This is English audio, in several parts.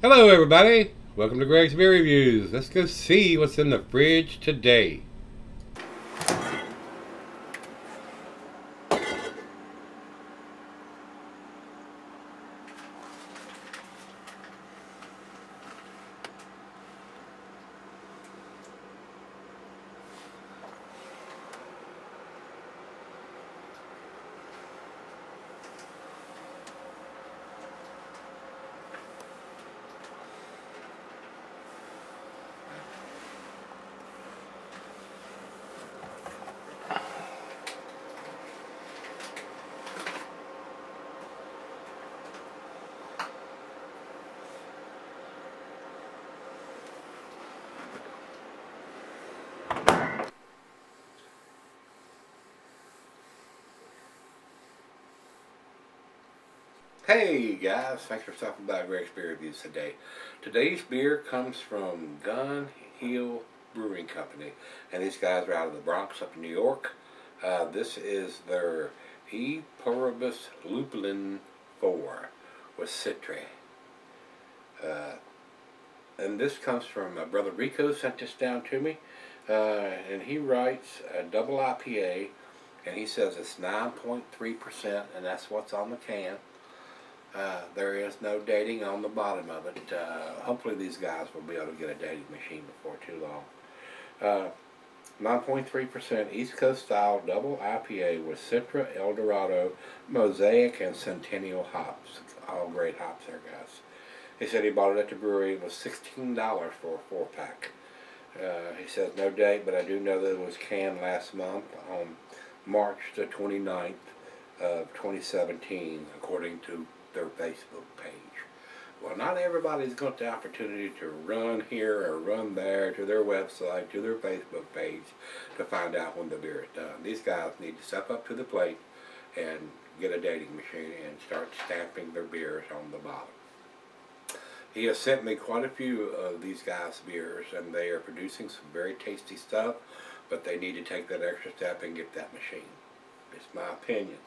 Hello everybody, welcome to Gregsbeerreviews. Let's go see what's in the fridge today. Hey guys, thanks for stopping by Gregsbeerreviews today. Today's beer comes from Gun Hill Brewing Company, and these guys are out of the Bronx up in New York. This is their Pluribus Lupulin 4 with Citrea. And this comes from my brother Rico, sent this down to me, and he writes a double IPA, and he says it's 9.3%, and that's what's on the can. There is no dating on the bottom of it. Hopefully these guys will be able to get a dating machine before too long. 9.3% East Coast style double IPA with Citrea, Eldorado, Mosaic, and Centennial hops. All great hops there, guys. He said he bought it at the brewery. It was $16 for a 4-pack. He says no date, but I do know that it was canned last month on March the 29th of 2017, according to their Facebook page. Well, not everybody's got the opportunity to run here or run there to their website, to their Facebook page to find out when the beer is done. These guys need to step up to the plate and get a dating machine and start stamping their beers on the bottom. He has sent me quite a few of these guys' beers, and they are producing some very tasty stuff, but they need to take that extra step and get that machine. It's my opinion.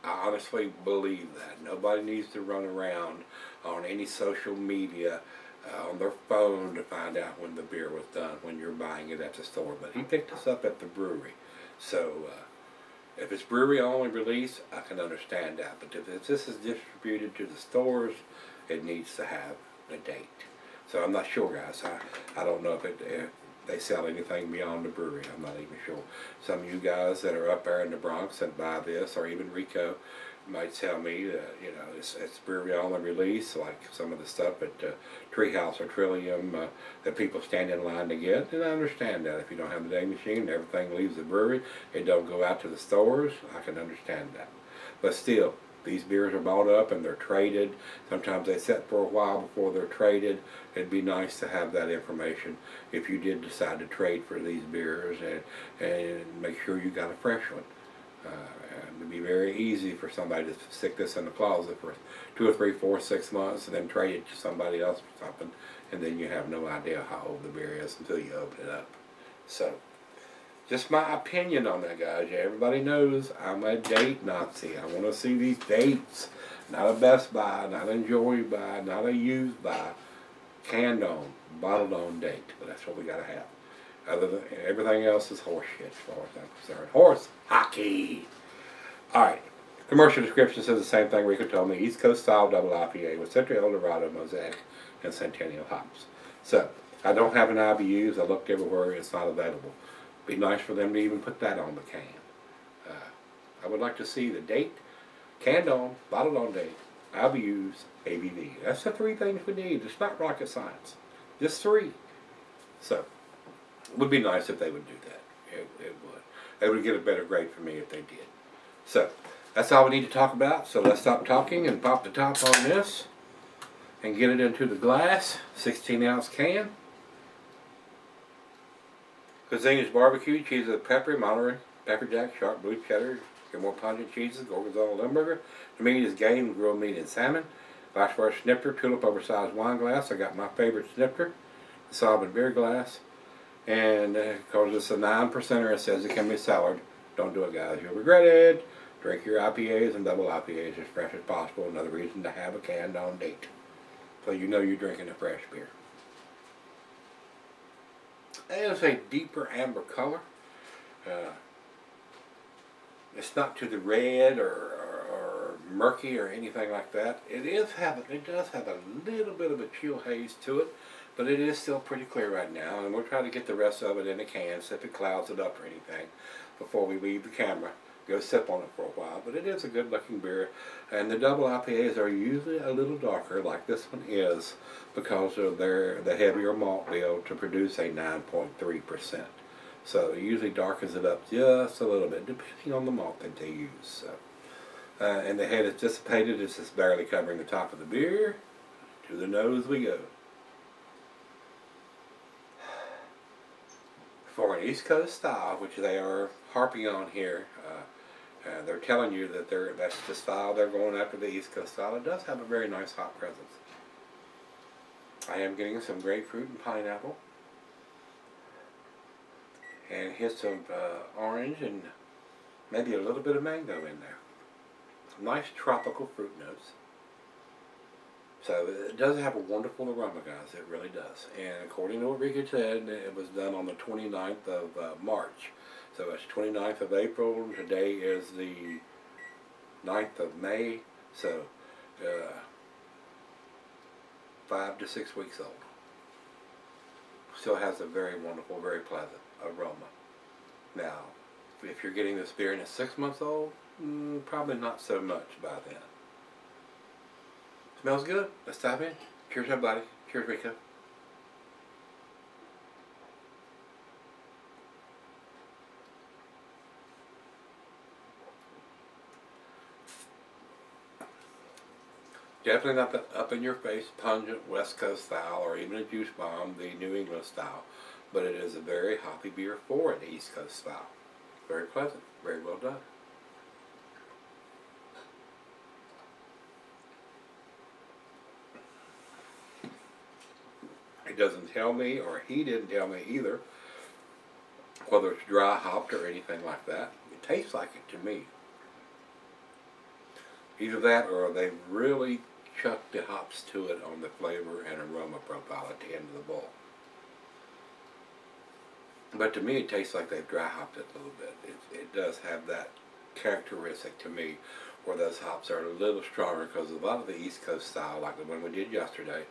I honestly believe that. Nobody needs to run around on any social media on their phone to find out when the beer was done when you're buying it at the store. But he picked us up at the brewery. So if it's brewery only release, I can understand that. But if this is distributed to the stores, it needs to have a date. So I'm not sure, guys. I don't know if they sell anything beyond the brewery. I'm not even sure. Some of you guys that are up there in the Bronx that buy this, or even Rico, might tell me that it's brewery only release, like some of the stuff at Treehouse or Trillium that people stand in line to get. And I understand that if you don't have the day machine and everything leaves the brewery, it don't go out to the stores. I can understand that. But still, these beers are bought up and they're traded. Sometimes they sit for a while before they're traded. It'd be nice to have that information if you did decide to trade for these beers, and make sure you got a fresh one. It'd be very easy for somebody to stick this in the closet for 2 or 3, 4, 6 months and then trade it to somebody else for something, and then you have no idea how old the beer is until you open it up. So, just my opinion on that, guys. Everybody knows I'm a date Nazi. I want to see these dates. Not a Best Buy, not a Enjoy Buy, not a used buy. Canned on, bottled on date. But that's what we got to have. Other than everything else is horse shit as far as I'm concerned. Horse hockey. Alright. Commercial description says the same thing Rico told me. East Coast style double IPA with Citrea, Eldorado, Mosaic, and Centennial hops. So, I don't have an IBUs. I looked everywhere. It's not available. Be nice for them to even put that on the can. I would like to see the date, canned on, bottled on date, IBUs, ABV. That's the 3 things we need. It's not rocket science. Just 3. So, it would be nice if they would do that. It would. They would get a better grade for me if they did. So, that's all we need to talk about. So let's stop talking and pop the top on this and get it into the glass. 16-ounce can. Cuisine barbecue, cheese with pepper, Monterey, pepper jack, sharp blue cheddar, get more pungent cheeses, gorgonzola, limburger. The meat is game, grilled meat, and salmon. Glass for a snifter, tulip oversized wine glass. I got my favorite snifter, the solid beer glass. And because it's a 9%er, it says it can be cellared. Don't do it, guys. You'll regret it. Drink your IPAs and double IPAs as fresh as possible. Another reason to have a canned on date, so you know you're drinking a fresh beer. It is a deeper amber color. It's not to the red or murky or anything like that. It does have a little bit of a chill haze to it, but it is still pretty clear right now, and we'll try to get the rest of it in a can, so if it clouds it up or anything, before we leave the camera, go sip on it for a while. But it is a good looking beer, and the double IPAs are usually a little darker, like this one is, because of the heavier malt bill to produce a 9.3%. So it usually darkens it up just a little bit, depending on the malt that they use. So, and the head is dissipated, it's just barely covering the top of the beer. To the nose we go. For an East Coast style, which they are harping on here, they're telling you that that's the style they're going after, the East Coast style. It does have a very nice hop presence. I am getting some grapefruit and pineapple, and hits of orange and maybe a little bit of mango in there. Nice tropical fruit notes. So it does have a wonderful aroma, guys. It really does. And according to what Rika said, it was done on the 29th of March. So it's 29th of April. Today is the 9th of May. So 5 to 6 weeks old. Still has a very wonderful, very pleasant aroma. Now, if you're getting this beer and it's 6 months old, probably not so much by then. Smells good. Let's dive in. Cheers, everybody. Cheers, Rika. Definitely not the up-in-your-face, pungent West Coast style or even a juice bomb, the New England style. But it is a very hoppy beer for an East Coast style. Very pleasant. Very well done. It doesn't tell me, or he didn't tell me either, whether it's dry hopped or anything like that. It tastes like it to me. Either that or they really chucked the hops to it on the flavor and aroma profile at the end of the bowl. But to me it tastes like they've dry hopped it a little bit. It does have that characteristic to me where those hops are a little stronger, because a lot of the East Coast style, like the one we did yesterday,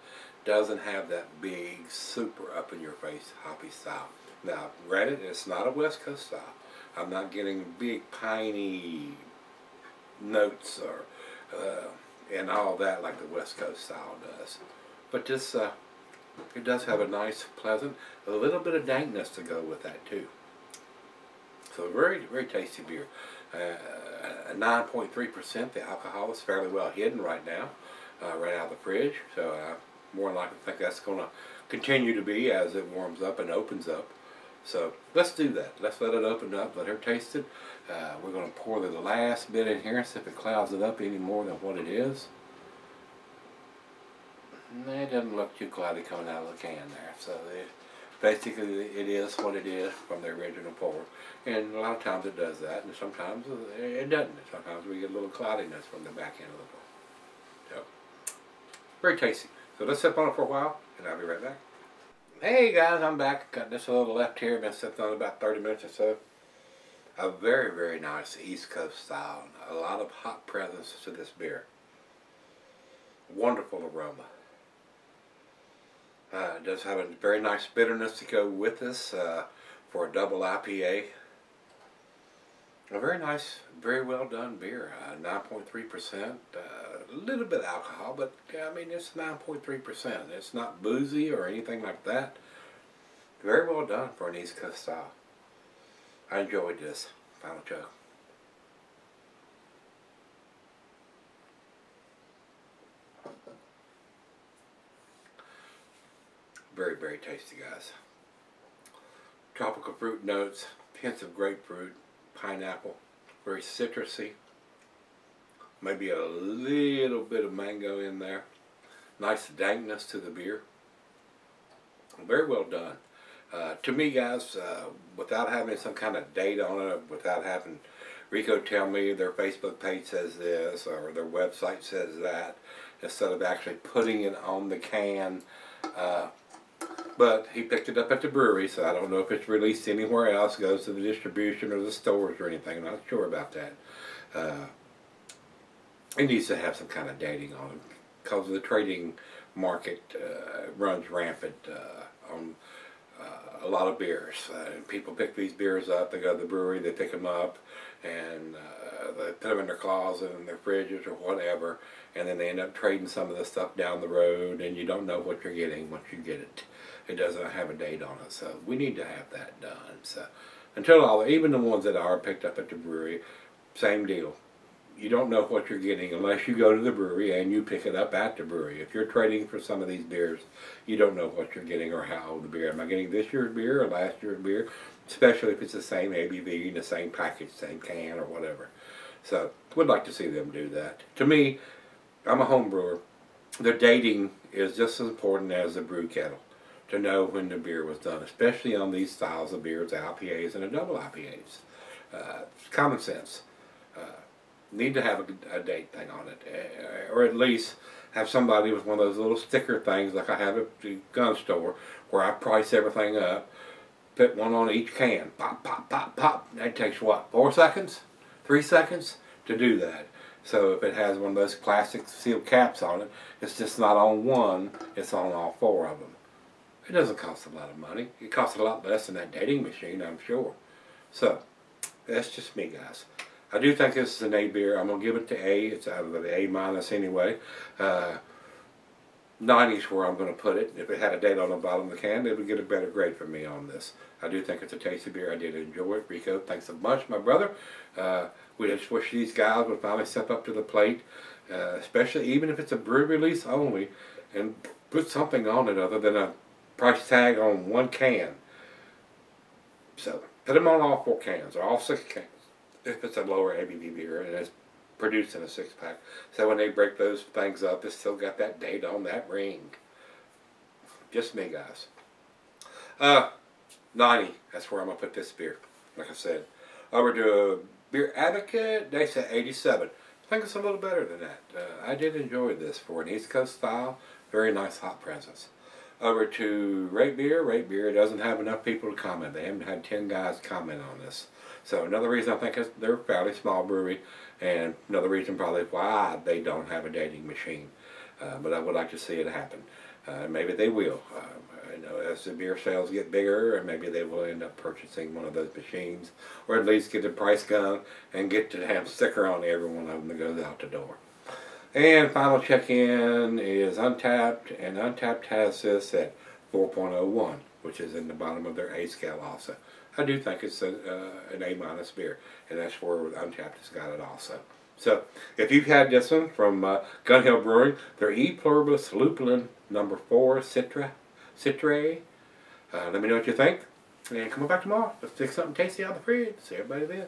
doesn't have that big, super up-in-your-face hoppy style. Now, granted, it's not a West Coast style. I'm not getting big, piney notes or and all that like the West Coast style does. But this, it does have a nice, pleasant, a little bit of dankness to go with that too. So very, very tasty beer. 9.3%. The alcohol is fairly well hidden right now, right out of the fridge. So more than likely think that's going to continue to be as it warms up and opens up. So let's do that. Let's let it open up, let her taste it. We're going to pour the last bit in here and see if it clouds it up any more than what it is. It doesn't look too cloudy coming out of the can there. So basically it is what it is from the original pour. And a lot of times it does that, and sometimes it doesn't. Sometimes we get a little cloudiness from the back end of the pour. So, very tasty. So let's sip on it for a while, and I'll be right back. Hey guys, I'm back. Got this a little left here. Been sipping on it about 30 minutes or so. A very, very nice East Coast style. A lot of hop presence to this beer. Wonderful aroma. It does have a very nice bitterness to go with this for a double IPA. A very nice, very well done beer. 9.3%. A little bit of alcohol, but I mean it's 9.3%. It's not boozy or anything like that. Very well done for an East Coast style. I enjoyed this. Final chug. Very, very tasty, guys. Tropical fruit notes, hints of grapefruit, pineapple, very citrusy. Maybe a little bit of mango in there. Nice dankness to the beer. Very well done. To me, guys, without having some kind of date on it, without having Rico tell me their Facebook page says this or their website says that, instead of actually putting it on the can. But he picked it up at the brewery, so I don't know if it's released anywhere else, goes to the distribution or the stores or anything. I'm not sure about that. It needs to have some kind of dating on it, because the trading market runs rampant on a lot of beers. People pick these beers up, they go to the brewery, they pick them up, and they put them in their closet, in their fridges or whatever, and then they end up trading some of the stuff down the road, and you don't know what you're getting once you get it. It doesn't have a date on it, so we need to have that done. So until even the ones that are picked up at the brewery, same deal. You don't know what you're getting unless you go to the brewery and you pick it up at the brewery. If you're trading for some of these beers, you don't know what you're getting or how old the beer. Am I getting this year's beer or last year's beer? Especially if it's the same ABV, the same package, same can or whatever. So, would like to see them do that. To me, I'm a home brewer. The dating is just as important as the brew kettle to know when the beer was done, especially on these styles of beers, IPAs and the double IPAs. It's common sense. Need to have a date thing on it, or at least have somebody with one of those little sticker things like I have at the gun store, where I price everything up, put one on each can, pop, pop, pop, pop. That takes what, 4 seconds? 3 seconds to do that. So if it has one of those plastic sealed caps on it, it's just not on one, it's on all 4 of them. It doesn't cost a lot of money. It costs a lot less than that dating machine, I'm sure. So, that's just me, guys. I do think this is an A beer. I'm going to give it to A. It's out of the A minus anyway. 90's where I'm going to put it. If it had a date on the bottom of the can, it would get a better grade from me on this. I do think it's a tasty beer. I did enjoy it. Rico, thanks so much, my brother. We just wish these guys would finally step up to the plate, especially even if it's a brew release only, and put something on it other than a price tag on one can. So, put them on all 4 cans, or all 6 cans, if it's a lower ABV beer and it's produced in a 6-pack. So when they break those things up, it's still got that date on that ring. Just me, guys. 90, that's where I'm going to put this beer, like I said. Over to Beer Advocate, they said 87. I think it's a little better than that. I did enjoy this for an East Coast style. Very nice hot presence. Over to Rate Beer doesn't have enough people to comment. They haven't had 10 guys comment on this. So another reason I think is they're a fairly small brewery, and another reason probably why they don't have a dating machine. But I would like to see it happen. Maybe they will. You know, as the beer sales get bigger, and maybe they will end up purchasing one of those machines, or at least get the price gun and get to have a sticker on every one of them that goes out the door. And final check-in is Untapped, and Untapped has this at 4.01, which is in the bottom of their A scale also. I do think it's an A- beer, and that's where Untapped has got it also. So, if you've had this one from Gun Hill Brewing, their E Pluribus Lupulin number 4 Citrea, let me know what you think, and come on back tomorrow. Let's take something tasty out of the fridge. See everybody then.